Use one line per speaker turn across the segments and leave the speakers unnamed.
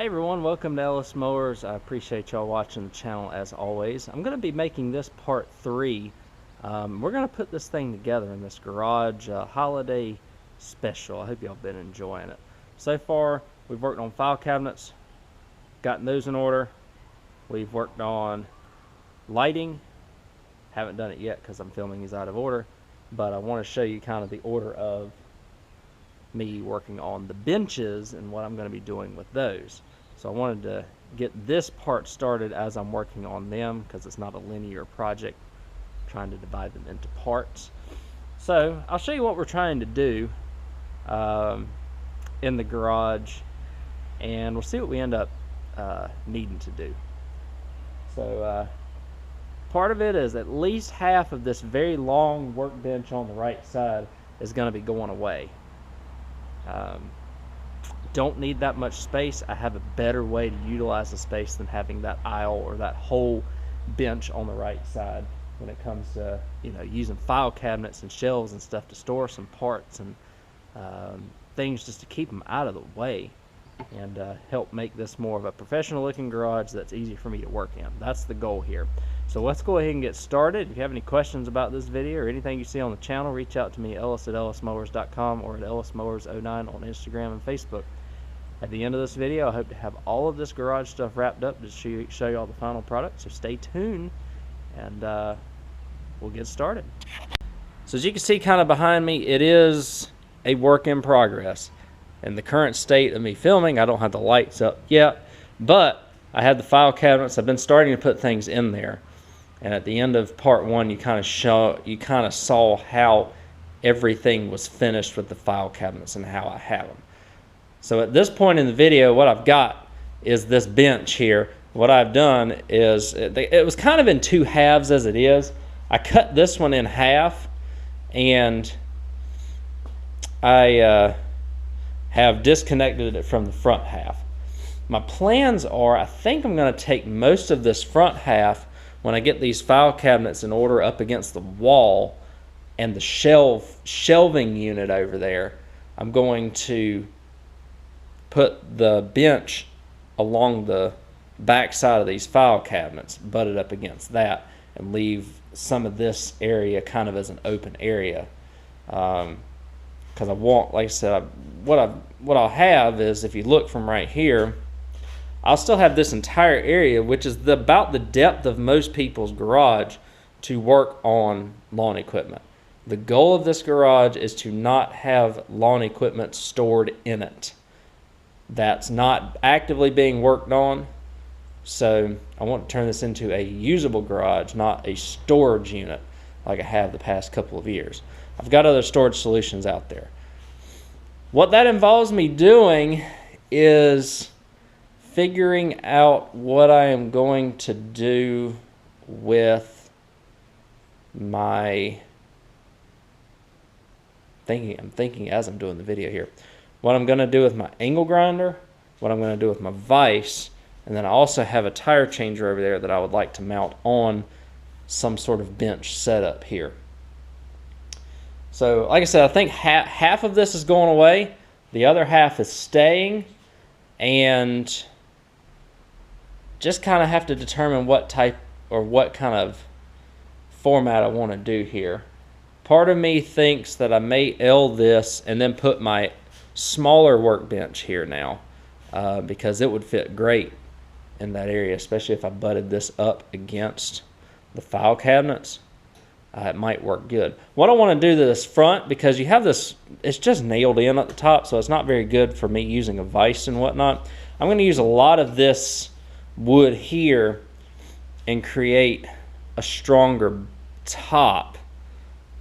everyone, welcome to Ellis Mowers. I appreciate y'all watching the channel as always. I'm going to be making this part 3. We're going to put this thing together in this garage holiday special. I hope y'all been enjoying it. So far, we've worked on file cabinets, gotten those in order. We've worked on lighting. Haven't done it yet because I'm filming these out of order, but I want to show you kind of the order of me working on the benches and what I'm going to be doing with those. So I wanted to get this part started as I'm working on them because it's not a linear project. I'm trying to divide them into parts. So I'll show you what we're trying to do in the garage, and we'll see what we end up needing to do. So part of it is at least half of this very long workbench on the right side is going to be going away. Don't need that much space. I have a better way to utilize the space than having that aisle or that whole bench on the right side when it comes to, you know, using file cabinets and shelves and stuff to store some parts and things just to keep them out of the way and help make this more of a professional looking garage that's easy for me to work in. That's the goal here. So let's go ahead and get started. If you have any questions about this video or anything you see on the channel, reach out to me, Ellis at ellismowers.com or at ellismowers09 on Instagram and Facebook. At the end of this video, I hope to have all of this garage stuff wrapped up to show you all the final product. So stay tuned and we'll get started. So as you can see kind of behind me, it is a work in progress. In the current state of me filming, I don't have the lights up yet, but I have the file cabinets. I've been starting to put things in there. And at the end of part 1, you kind of saw how everything was finished with the file cabinets and how I have them. So at this point in the video, what I've got is this bench here. What I've done is, it was kind of in 2 halves as it is. I cut this one in half, and I have disconnected it from the front half. My plans are, I think I'm going to take most of this front half when I get these file cabinets in order up against the wall and the shelving unit over there. I'm going to put the bench along the back side of these file cabinets, butted up against that, and leave some of this area kind of as an open area. Because I want, like I said, what I'll have is, if you look from right here, I'll still have this entire area, which is about the depth of most people's garage, to work on lawn equipment. The goal of this garage is to not have lawn equipment stored in it. That's not actively being worked on. So I want to turn this into a usable garage, not a storage unit like I have the past couple of years. I've got other storage solutions out there. What that involves me doing is figuring out what I am going to do with my I'm thinking as I'm doing the video here. What I'm going to do with my angle grinder, what I'm going to do with my vise, and then I also have a tire changer over there that I would like to mount on some sort of bench setup here. So like I said, I think half of this is going away, the other half is staying, and just kind of have to determine what type or what kind of format I want to do here. Part of me thinks that I may L this and then put my smaller workbench here now, because it would fit great in that area, especially if I butted this up against the file cabinets. It might work good. What I want to do to this front, because you have this, it's just nailed in at the top, so it's not very good for me using a vise and whatnot. I'm going to use a lot of this wood here and create a stronger top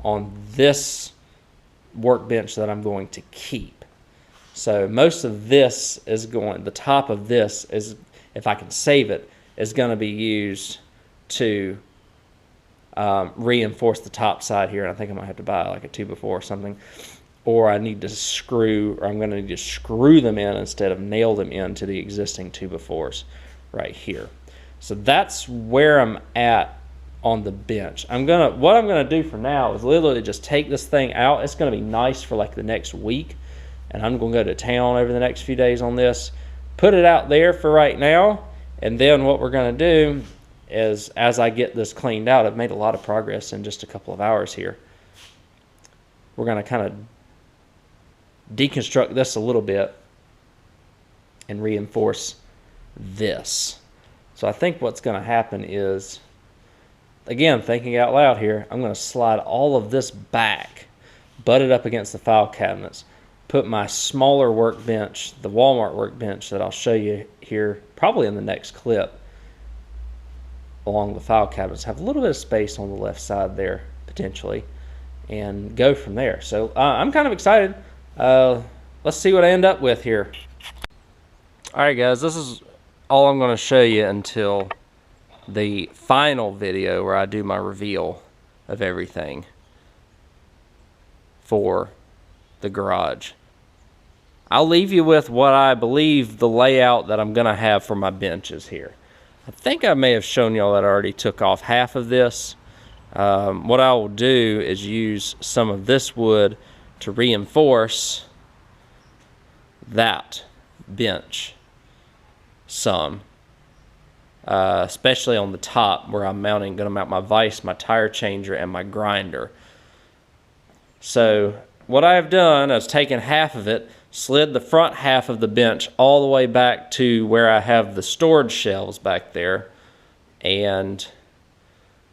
on this workbench that I'm going to keep. So most of this is going, the top of this is, if I can save it, is going to be used to reinforce the top side here. And I think I might have to buy like a 2x4 or something, or I need to screw, or I'm going to need to screw them in instead of nail them into the existing 2x4s right here. So that's where I'm at on the bench. What I'm gonna do for now is literally just take this thing out. It's gonna be nice for like the next week, and I'm gonna go to town over the next few days on this. put it out there for right now, and then what we're going to do is, as I get this cleaned out, I've made a lot of progress in just a couple of hours here. We're going to kind of deconstruct this a little bit and reinforce this. So I think what's going to happen is, again, thinking out loud here, I'm going to slide all of this back, butt it up against the file cabinets, put my smaller workbench, the Walmart workbench that I'll show you here probably in the next clip, along the file cabinets, have a little bit of space on the left side there potentially, and go from there. So I'm kind of excited. Let's see what I end up with here. Alright guys, this is all I'm going to show you until the final video where I do my reveal of everything for the garage. I'll leave you with what I believe the layout that I'm going to have for my benches here. I think I may have shown y'all that I already took off half of this. What I will do is use some of this wood to reinforce that bench some, especially on the top where I'm going to mount my vise, my tire changer, and my grinder. So what I have done is taken half of it, slid the front half of the bench all the way back to where I have the storage shelves back there, and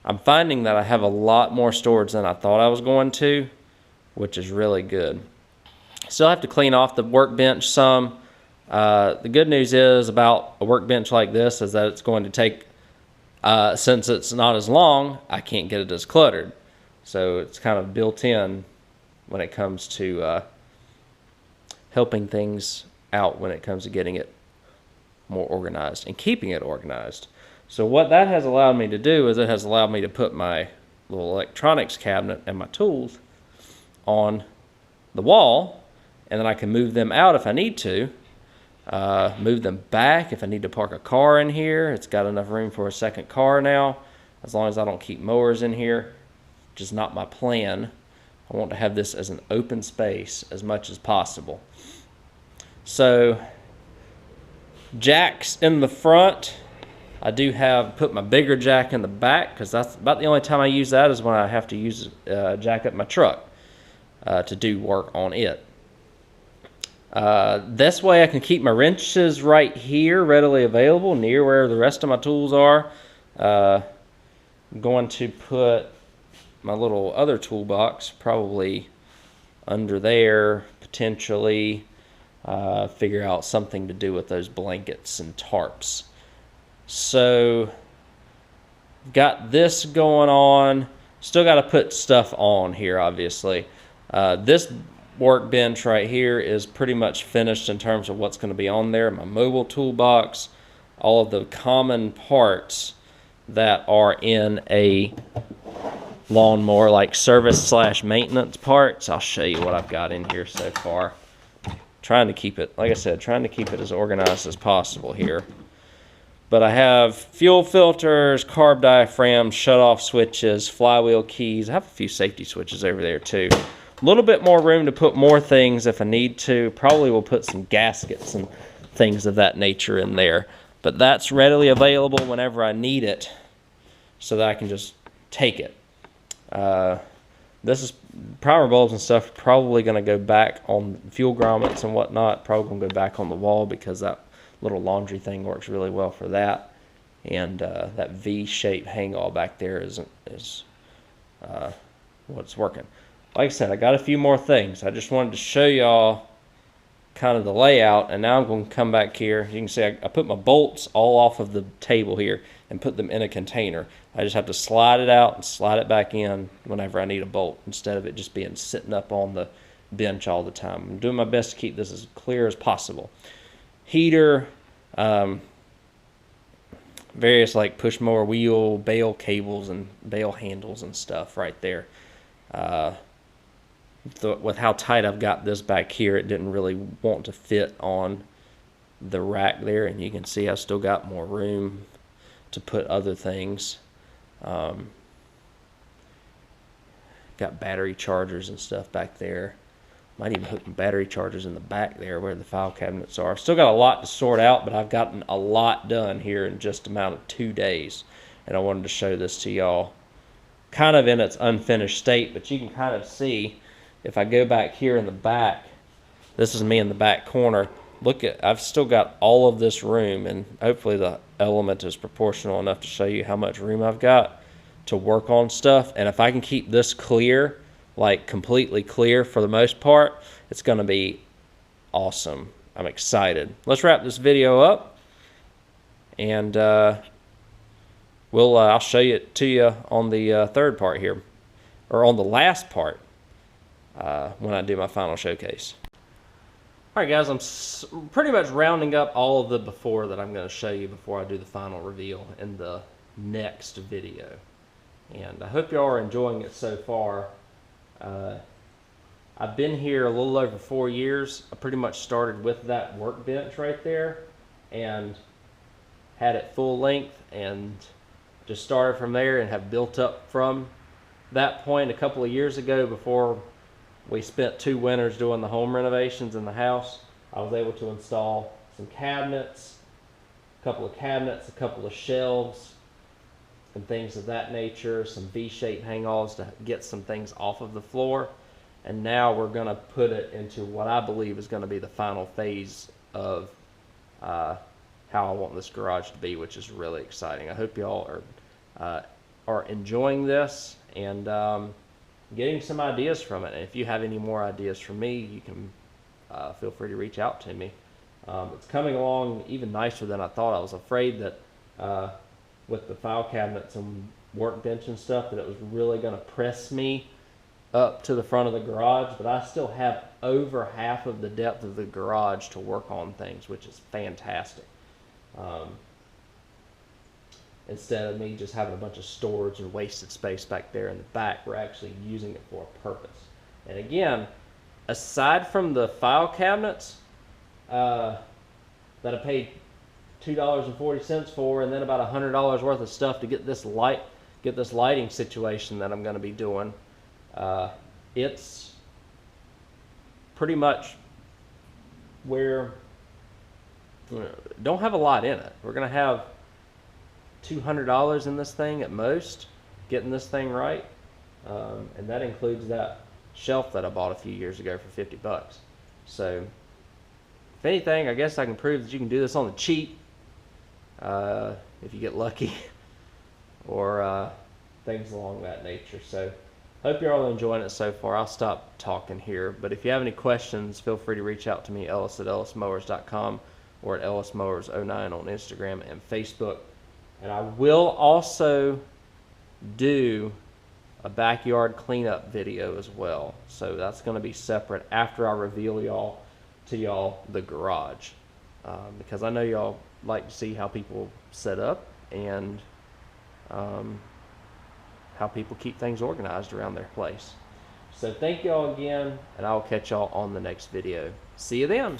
I'm finding that I have a lot more storage than I thought I was going to, which is really good. Still have to clean off the workbench some. The good news is about a workbench like this is that it's going to take, since it's not as long, I can't get it as cluttered. So it's kind of built in when it comes to helping things out when it comes to getting it more organized and keeping it organized. So what that has allowed me to do is it has allowed me to put my little electronics cabinet and my tools on the wall, and then I can move them out if I need to, move them back if I need to park a car in here. It's got enough room for a second car now, as long as I don't keep mowers in here, which is not my plan. I want to have this as an open space as much as possible. So jacks in the front. I do have put my bigger jack in the back because that's about the only time I use that, is when I have to use jack up my truck to do work on it. This way I can keep my wrenches right here readily available near where the rest of my tools are. I'm going to put my little other toolbox probably under there, potentially figure out something to do with those blankets and tarps. So got this going on. Still got to put stuff on here, obviously. This workbench right here is pretty much finished in terms of what's going to be on there. My mobile toolbox, all of the common parts that are in a lawnmower, like service / maintenance parts. I'll show you what I've got in here so far. Trying to keep it, like I said, trying to keep it as organized as possible here. But I have fuel filters, carb diaphragms, shutoff switches, flywheel keys. I have a few safety switches over there too. A little bit more room to put more things if I need to. Probably will put some gaskets and things of that nature in there. But that's readily available whenever I need it, so that I can just take it. This is primer bulbs and stuff, probably going to go back on fuel grommets and whatnot. Probably going to go back on the wall because that little laundry thing works really well for that. And that V-shaped hang-all back there is what's working. Like I said, I got a few more things. I just wanted to show y'all kind of the layout, and now I'm going to come back here. You can see I put my bolts all off of the table here and put them in a container. I just have to slide it out and slide it back in whenever I need a bolt, instead of it just being sitting up on the bench all the time. I'm doing my best to keep this as clear as possible. Heater, various like push mower wheel, bale cables, and bale handles and stuff right there. With how tight I've got this back here, it didn't really want to fit on the rack there, and you can see I've still got more room to put other things. Got battery chargers and stuff back there. Might even hook some battery chargers in the back there where the file cabinets are. Still got a lot to sort out, but I've gotten a lot done here in just amount of 2 days. And I wanted to show this to y'all kind of in its unfinished state, but you can kind of see if I go back here in the back, this is me in the back corner. Look at, I've still got all of this room, and hopefully the element is proportional enough to show you how much room I've got to work on stuff. And if I can keep this clear, like completely clear for the most part, it's going to be awesome. I'm excited. Let's wrap this video up, and I'll show it to you on the third part here, or on the last part when I do my final showcase. Alright guys, I'm pretty much rounding up all of the before that I'm going to show you before I do the final reveal in the next video. And I hope y'all are enjoying it so far. I've been here a little over 4 years. I pretty much started with that workbench right there and had it full length and just started from there and have built up from that point. A couple of years ago, before we spent 2 winters doing the home renovations in the house, I was able to install some cabinets, a couple of shelves, and things of that nature, some V-shaped hang-alls to get some things off of the floor. And now we're going to put it into what I believe is going to be the final phase of how I want this garage to be, which is really exciting. I hope y'all are enjoying this and getting some ideas from it. And if you have any more ideas from me, you can feel free to reach out to me. It's coming along even nicer than I thought. I was afraid that with the file cabinets and workbench and stuff, that it was really going to press me up to the front of the garage, but I still have over half of the depth of the garage to work on things, which is fantastic. Instead of me just having a bunch of storage and wasted space back there in the back, we're actually using it for a purpose. And again, aside from the file cabinets that I paid $2.40 for, and then about $100 worth of stuff to get this lighting situation that I'm going to be doing, it's pretty much where don't have a lot in it. We're going to have $200 in this thing at most, getting this thing right, and that includes that shelf that I bought a few years ago for 50 bucks. So if anything, I guess I can prove that you can do this on the cheap if you get lucky, or things along that nature. So hope you're all enjoying it so far. I'll stop talking here, but if you have any questions, feel free to reach out to me, Ellis at ellismowers.com, or at ellismowers09 on Instagram and Facebook. And I will also do a backyard cleanup video as well. So that's going to be separate after I reveal to y'all the garage. Because I know y'all like to see how people set up and how people keep things organized around their place. So thank y'all again, and I'll catch y'all on the next video. See you then.